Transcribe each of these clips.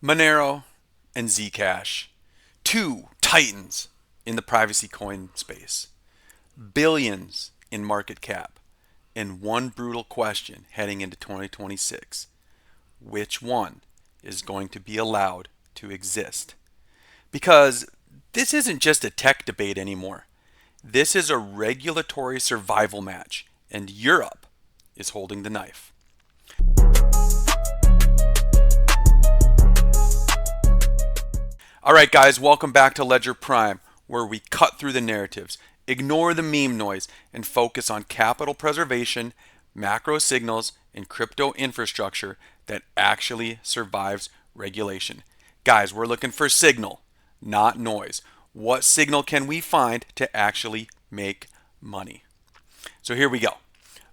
Monero and ZCash, two titans in the privacy coin space, billions in market cap, and one brutal question heading into 2026. Which one is going to be allowed to exist? Because this isn't just a tech debate anymore. This is a regulatory survival match, and Europe is holding the knife. All right, guys, welcome back to Ledger Prime, where we cut through the narratives, ignore the meme noise, and focus on capital preservation, macro signals, and crypto infrastructure that actually survives regulation. Guys, we're looking for signal, not noise. What signal can we find to actually make money? So here we go.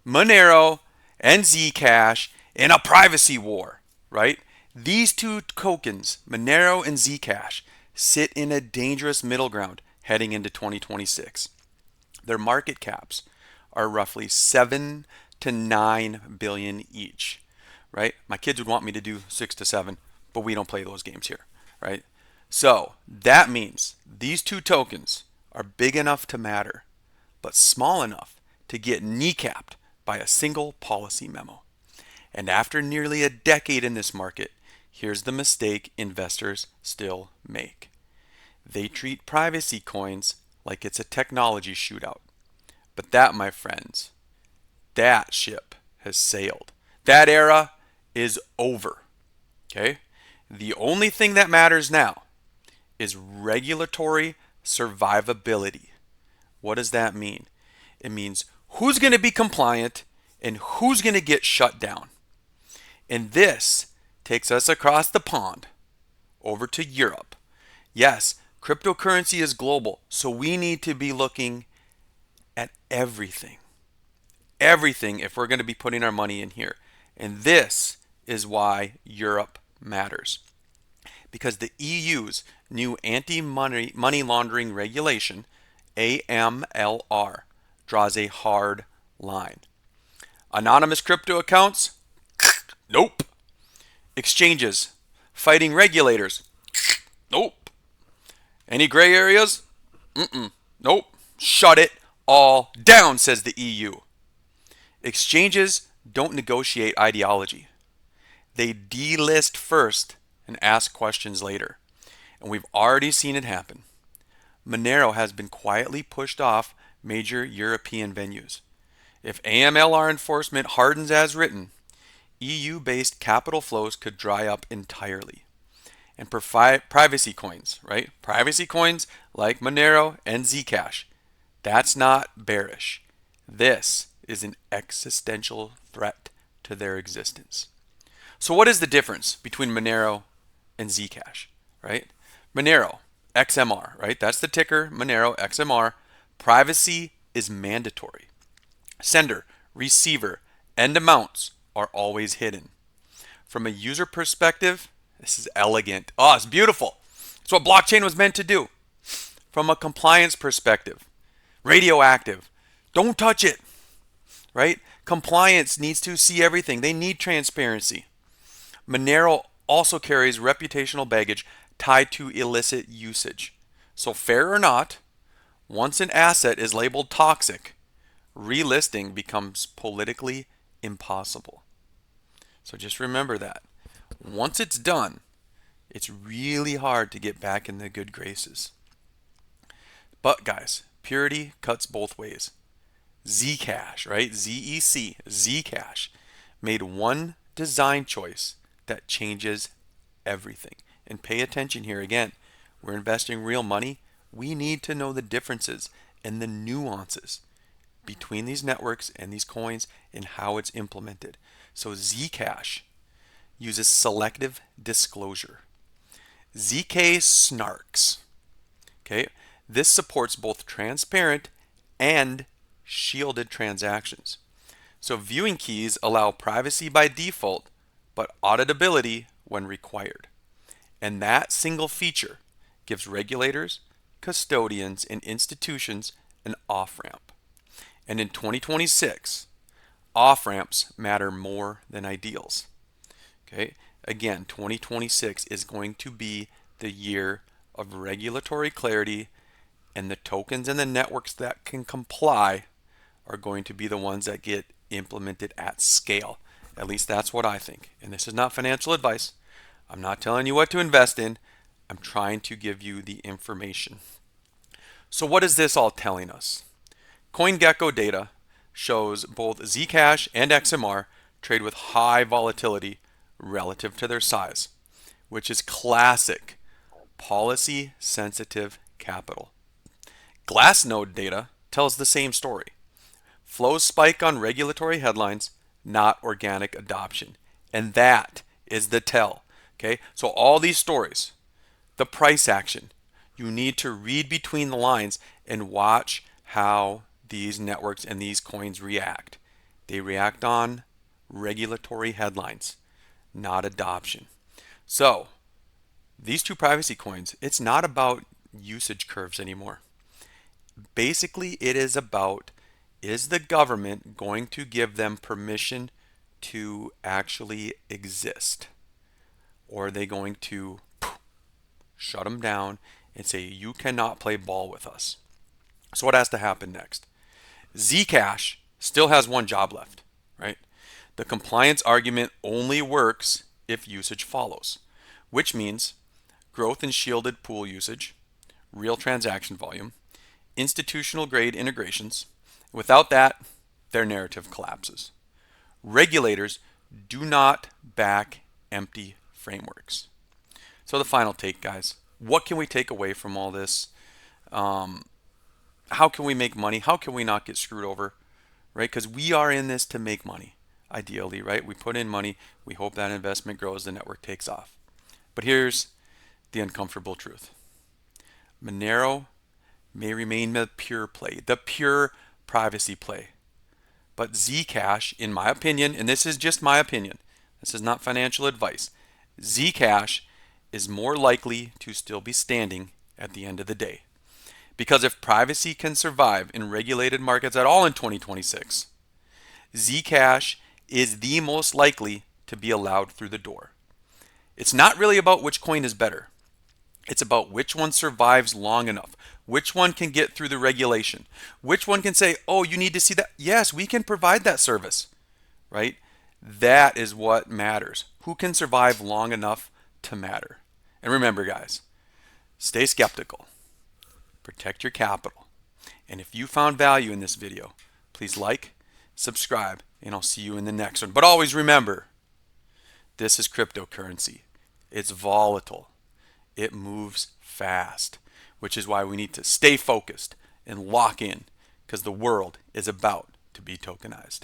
Monero and Zcash in a privacy war, right? These two tokens, Monero and Zcash, sit in a dangerous middle ground heading into 2026. Their market caps are roughly 7 to 9 billion each, right? My kids would want me to do 6 to 7, but we don't play those games here, right? So that means these two tokens are big enough to matter, but small enough to get kneecapped by a single policy memo. And after nearly a decade in this market, here's the mistake investors still make. They treat privacy coins like it's a technology shootout. But that, my friends, that ship has sailed. That era is over. Okay? The only thing that matters now is regulatory survivability. What does that mean? It means who's going to be compliant and who's going to get shut down. And this takes us across the pond over to Europe. Yes, cryptocurrency is global, so we need to be looking at everything. Everything if we're going to be putting our money in here. And this is why Europe matters. Because the EU's new anti-money laundering regulation, AMLR, draws a hard line. Anonymous crypto accounts? Nope. Exchanges fighting regulators? Nope. Any gray areas? Nope. Shut it all down, says the EU. Exchanges don't negotiate ideology. They delist first and ask questions later. And we've already seen it happen. Monero has been quietly pushed off major European venues. If AMLR enforcement hardens as written, EU-based capital flows could dry up entirely. And privacy coins, right? Privacy coins like Monero and Zcash. That's not bearish. This is an existential threat to their existence. So what is the difference between Monero and Zcash, right? Monero, XMR, right? That's the ticker, Monero, XMR. Privacy is mandatory. Sender, receiver, and amounts are always hidden. From a user perspective, this is elegant. Oh, it's beautiful. It's what blockchain was meant to do. From a compliance perspective, radioactive. Don't touch it, right? Compliance needs to see everything. They need transparency. Monero also carries reputational baggage tied to illicit usage. So fair or not, once an asset is labeled toxic, relisting becomes politically impossible. So just remember that. Once it's done, it's really hard to get back in the good graces. But guys, purity cuts both ways. Zcash, right? ZEC, Zcash, made one design choice that changes everything. And pay attention here again. We're investing real money. We need to know the differences and the nuances between these networks and these coins and how it's implemented. So Zcash uses selective disclosure. ZK snarks. Okay, this supports both transparent and shielded transactions. So viewing keys allow privacy by default, but auditability when required. And that single feature gives regulators, custodians, and institutions an off-ramp. And in 2026, off-ramps matter more than ideals. Okay, Again, 2026 is going to be the year of regulatory clarity, and the tokens and the networks that can comply are going to be the ones that get implemented at scale. At least that's what I think. And this is not financial advice. I'm not telling you what to invest in. I'm trying to give you the information. So what is this all telling us? CoinGecko data shows both Zcash and XMR trade with high volatility relative to their size, which is classic policy sensitive capital. Glassnode data tells the same story. Flows spike on regulatory headlines, not organic adoption. And that is the tell. Okay, so all these stories, the price action, you need to read between the lines and watch how these networks and these coins react. They react on regulatory headlines, not adoption. So these two privacy coins, it's not about usage curves anymore. Basically, it is about, is the government going to give them permission to actually exist? Or are they going to shut them down and say, you cannot play ball with us? So what has to happen next? Zcash still has one job left, right? The compliance argument only works if usage follows, which means growth in shielded pool usage, real transaction volume, institutional grade integrations. Without that, their narrative collapses. Regulators do not back empty frameworks. So the final take, guys, what can we take away from all this? How can we make money? How can we not get screwed over, right? Because we are in this to make money, ideally, right? We put in money. We hope that investment grows, the network takes off. But here's the uncomfortable truth. Monero may remain the pure play, the pure privacy play. But Zcash, in my opinion, and this is just my opinion, this is not financial advice, Zcash is more likely to still be standing at the end of the day. Because if privacy can survive in regulated markets at all in 2026, Zcash is the most likely to be allowed through the door. It's not really about which coin is better. It's about which one survives long enough, which one can get through the regulation, which one can say, oh, you need to see that. Yes, we can provide that service, right? That is what matters. Who can survive long enough to matter? And remember, guys, stay skeptical, protect your capital. And if you found value in this video, please like, subscribe, and I'll see you in the next one. But always remember, this is cryptocurrency. It's volatile. It moves fast, which is why we need to stay focused and lock in, because the world is about to be tokenized.